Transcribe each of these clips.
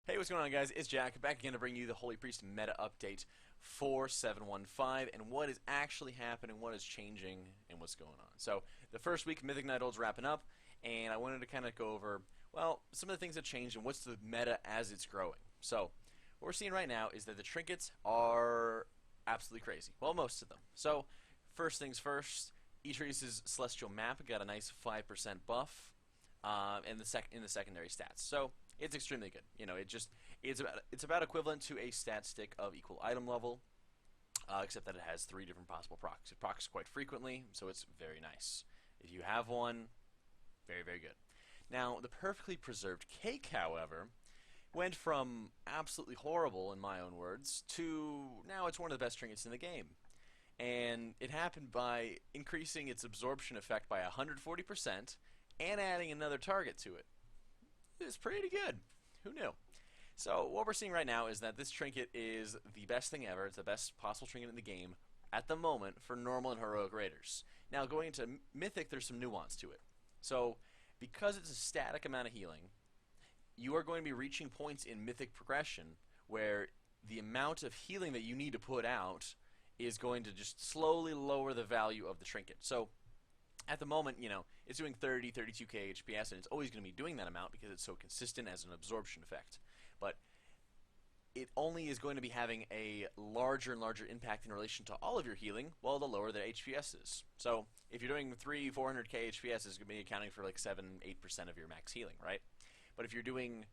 Hey, what's going on, guys? It's Jack, back again to bring you the Holy Priest meta update for 7.15 and what is actually happening, what is changing, and what's going on. So, the first week of Mythic Nighthold's wrapping up, and I wanted to kind of go over, well, some of the things that changed and what's the meta as it's growing. So, what we're seeing right now is that the trinkets are absolutely crazy. Well, most of them. So, first things first, Etrius's Celestial Map got a nice 5% buff in the secondary stats. So, it's extremely good. You know, it's about equivalent to a stat stick of equal item level, except that it has 3 different possible procs. It procs quite frequently, so it's very nice. If you have one, very, very good. Now, the perfectly preserved cake, however, went from absolutely horrible, in my own words, to now it's one of the best trinkets in the game. And it happened by increasing its absorption effect by 140% and adding another target to it. It's pretty good. Who knew? So what we're seeing right now is that this trinket is the best thing ever. It's the best possible trinket in the game at the moment for normal and heroic raiders. Now going into Mythic, there's some nuance to it. So because it's a static amount of healing, you are going to be reaching points in Mythic progression where the amount of healing that you need to put out is going to just slowly lower the value of the trinket. So at the moment, you know, it's doing 30, 32k HPS, and it's always going to be doing that amount because it's so consistent as an absorption effect. But it only is going to be having a larger and larger impact in relation to all of your healing, well, the lower the HPS is. So if you're doing 3, 400k HPS, it's going to be accounting for like 7, 8% of your max healing, right? But if you're doing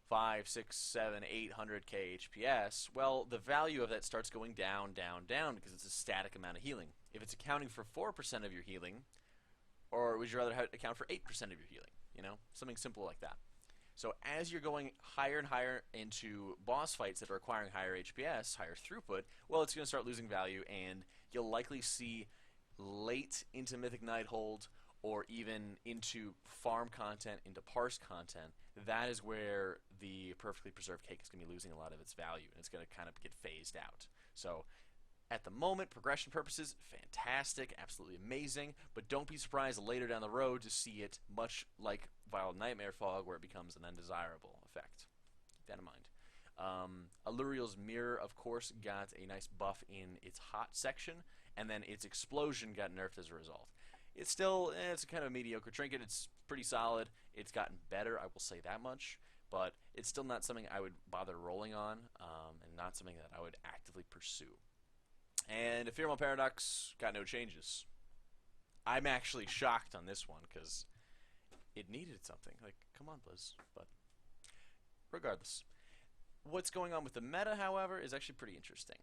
5, 6, 7, 800k HPS, well, the value of that starts going down, down, down because it's a static amount of healing. If it's accounting for 4% of your healing, or would you rather account for 8% of your healing? You know, something simple like that. So as you're going higher and higher into boss fights that are requiring higher HPS, higher throughput, well, it's going to start losing value, and you'll likely see late into Mythic Nighthold or even into farm content, into parse content, that is where the perfectly preserved cake is going to be losing a lot of its value, and it's going to kind of get phased out. So at the moment, progression purposes, fantastic, absolutely amazing, but don't be surprised later down the road to see it much like Wild Nightmare Fog, where it becomes an undesirable effect. Keep that in mind. Alluriel's Mirror, of course, got a nice buff in its hot section, and then its explosion got nerfed as a result. It's still, it's a kind of a mediocre trinket. It's pretty solid. It's gotten better, I will say that much, but it's still not something I would bother rolling on, and not something that I would actively pursue. And Ephemeral Paradox got no changes. I'm actually shocked on this one because it needed something. Like, come on, Blizz. But regardless, what's going on with the meta, however, is actually pretty interesting.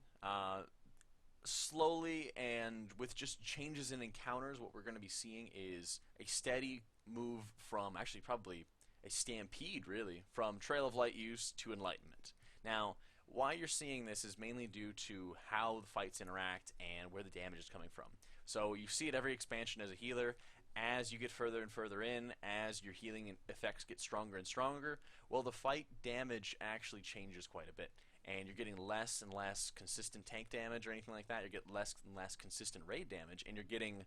Slowly and with just changes in encounters, what we're going to be seeing is a steady move from, actually probably a stampede, really, from Trail of Light use to Enlightenment. Now, why you're seeing this is mainly due to how the fights interact and where the damage is coming from. So you see it every expansion as a healer. As you get further and further in, as your healing effects get stronger and stronger, well, the fight damage actually changes quite a bit. And you're getting less and less consistent tank damage or anything like that. You get less and less consistent raid damage, and you're getting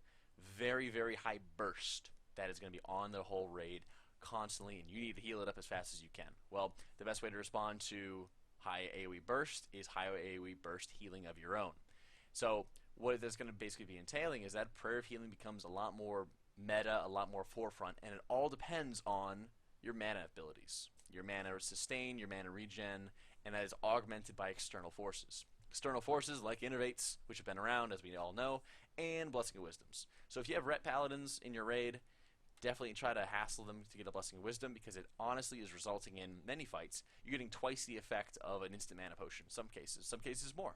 very, very high burst that is going to be on the whole raid constantly, and you need to heal it up as fast as you can. Well, the best way to respond to high AoE burst is high AoE burst healing of your own. So what that's going to basically be entailing is that prayer of healing becomes a lot more meta, a lot more forefront, and it all depends on your mana abilities. Your mana sustain, your mana regen, and that is augmented by external forces. External forces like Innervates, which have been around, as we all know, and Blessing of Wisdoms. So if you have Ret Paladins in your raid, definitely try to hassle them to get a Blessing of Wisdom, because it honestly is resulting in many fights. You're getting twice the effect of an instant mana potion in some cases more.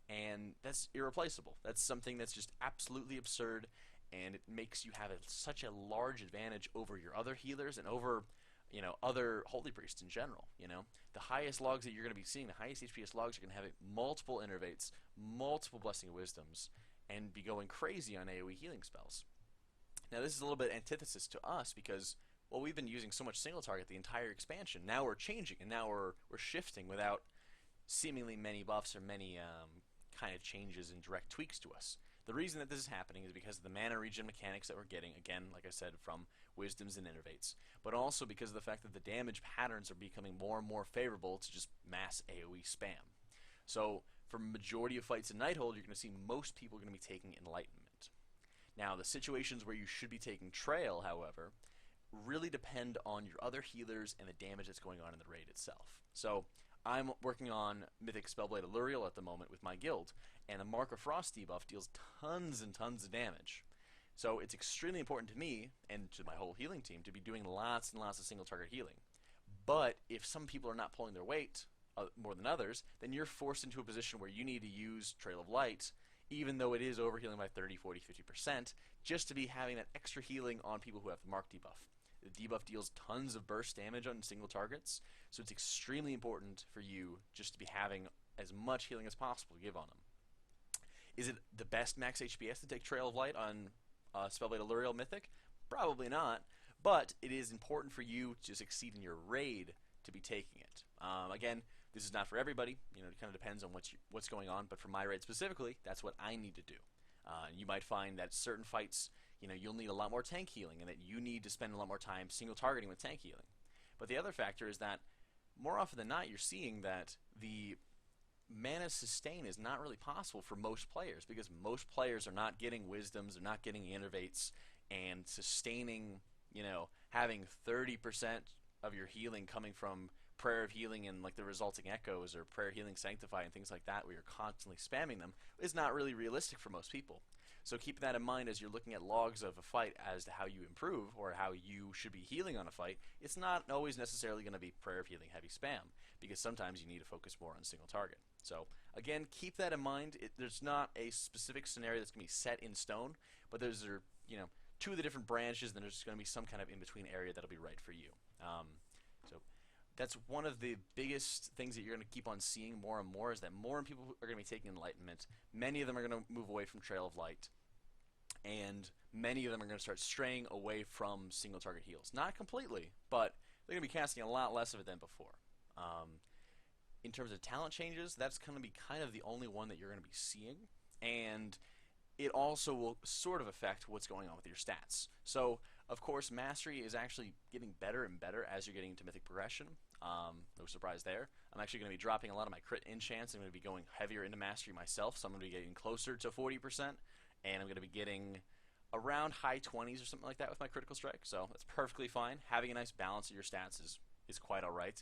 And that's irreplaceable. That's something that's just absolutely absurd, and it makes you have such a large advantage over your other healers and over, you know, other holy priests in general. You know, the highest logs that you're going to be seeing, the highest HPS logs, are going to have multiple Innervates, multiple Blessing of Wisdoms, and be going crazy on AoE healing spells. Now, this is a little bit antithesis to us because, well, we've been using so much single target the entire expansion. Now we're changing, and now we're shifting without seemingly many buffs or many kind of changes and direct tweaks to us. The reason that this is happening is because of the mana regen mechanics that we're getting, again, like I said, from Wisdoms and Innervates, but also because of the fact that the damage patterns are becoming more and more favorable to just mass AoE spam. So for majority of fights in Nighthold, you're going to see most people are going to be taking Enlightenment. Now, the situations where you should be taking Trail, however, really depend on your other healers and the damage that's going on in the raid itself. So I'm working on Mythic Spellblade Allurial at the moment with my guild, and the Mark of Frost debuff deals tons and tons of damage. So it's extremely important to me, and to my whole healing team, to be doing lots and lots of single target healing. But if some people are not pulling their weight more than others, then you're forced into a position where you need to use Trail of Light, even though it is overhealing by 30, 40, 50%, just to be having that extra healing on people who have the Mark debuff. The debuff deals tons of burst damage on single targets, so it's extremely important for you just to be having as much healing as possible to give on them. Is it the best max HPS to take Trail of Light on Spellblade Allurial Mythic? Probably not, but it is important for you to succeed in your raid to be taking it. Again, this is not for everybody. You know, it kind of depends on what's going on, but for my raid specifically, that's what I need to do. You might find that certain fights, you know, you'll need a lot more tank healing, and that you need to spend a lot more time single targeting with tank healing. But the other factor is that more often than not, you're seeing that the mana sustain is not really possible for most players, because most players are not getting Wisdoms, they're not getting Innervates, and sustaining, you know, having 30% of your healing coming from Prayer of Healing and like the resulting echoes, or Prayer Healing Sanctify and things like that, where you're constantly spamming them, is not really realistic for most people. So keep that in mind as you're looking at logs of a fight as to how you improve or how you should be healing on a fight. It's not always necessarily going to be Prayer of Healing heavy spam, because sometimes you need to focus more on single target. So again, keep that in mind. There's not a specific scenario that's going to be set in stone, but those are, you know, two of the different branches, and there's going to be some kind of in-between area that'll be right for you. So that's one of the biggest things that you're going to keep on seeing more and more, is that more people are going to be taking Enlightenment. Many of them are going to move away from Trail of Light, and many of them are going to start straying away from single target heals. Not completely, but they're going to be casting a lot less of it than before. In terms of talent changes, that's going to be kind of the only one that you're going to be seeing, and it also will sort of affect what's going on with your stats. So, of course, Mastery is actually getting better and better as you're getting into Mythic Progression. No surprise there. I'm actually going to be dropping a lot of my crit enchants. I'm going to be going heavier into Mastery myself, so I'm going to be getting closer to 40%, and I'm going to be getting around high 20s or something like that with my Critical Strike, so that's perfectly fine. Having a nice balance of your stats is quite alright,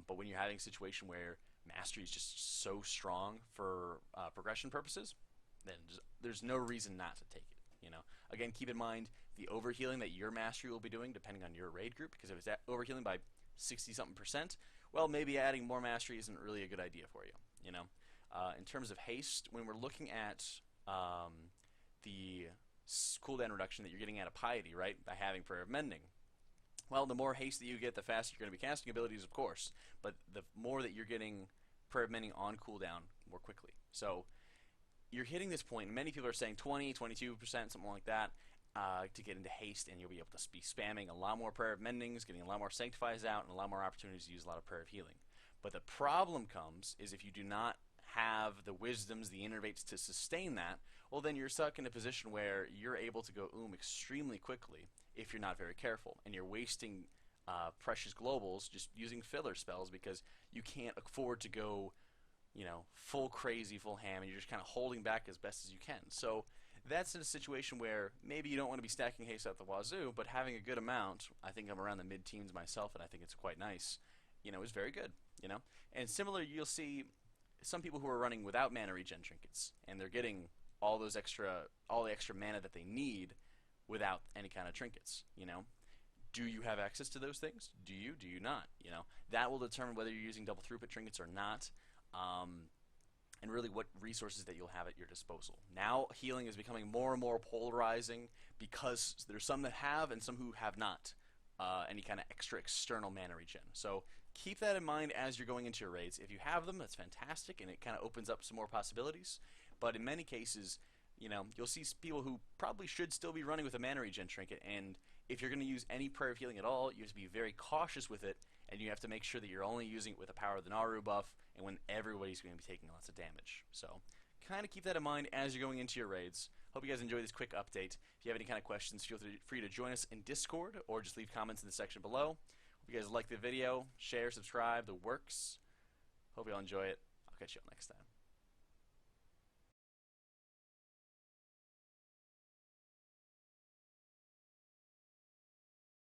but when you're having a situation where Mastery is just so strong for progression purposes, then there's no reason not to take it. You know, again, keep in mind the overhealing that your Mastery will be doing depending on your raid group, because if it's overhealing by 60-something%, well, maybe adding more Mastery isn't really a good idea for you. You know, in terms of haste, when we're looking at the cooldown reduction that you're getting out of Piety, right, by having Prayer of Mending, well, the more haste that you get, the faster you're going to be casting abilities, of course, but the more that you're getting Prayer of Mending on cooldown more quickly. So you're hitting this point, and many people are saying 20, 22%, something like that, to get into haste, and you'll be able to be spamming a lot more Prayer of Mendings, getting a lot more Sanctifies out, and a lot more opportunities to use a lot of Prayer of Healing. But the problem comes is if you do not have the Wisdoms, the Innervates to sustain that, well, then you're stuck in a position where you're able to go extremely quickly if you're not very careful, and you're wasting precious globals just using filler spells because you can't afford to go, you know, full crazy, full ham, and you're just kind of holding back as best as you can. So that's in a situation where maybe you don't want to be stacking haste out the wazoo, but having a good amount, I think I'm around the mid-teens myself, and I think it's quite nice, you know, is very good, you know. And similar, you'll see some people who are running without mana regen trinkets, and they're getting all the extra mana that they need without any kind of trinkets, you know. Do you have access to those things? Do you not? You know, that will determine whether you're using double throughput trinkets or not, and really what resources that you'll have at your disposal. Now healing is becoming more and more polarizing, because there's some that have and some who have not any kind of extra external mana regen. So keep that in mind as you're going into your raids. If you have them, that's fantastic, and it kind of opens up some more possibilities. But in many cases, you know, you'll see people who probably should still be running with a mana regen trinket, and if you're going to use any Prayer of Healing at all, you have to be very cautious with it, and you have to make sure that you're only using it with the power of the Naru buff, and when everybody's going to be taking lots of damage. So kind of keep that in mind as you're going into your raids. Hope you guys enjoy this quick update. If you have any kind of questions, feel free to join us in Discord or just leave comments in the section below. Hope you guys like the video. Share, subscribe, the works. Hope you all enjoy it. I'll catch you all next time.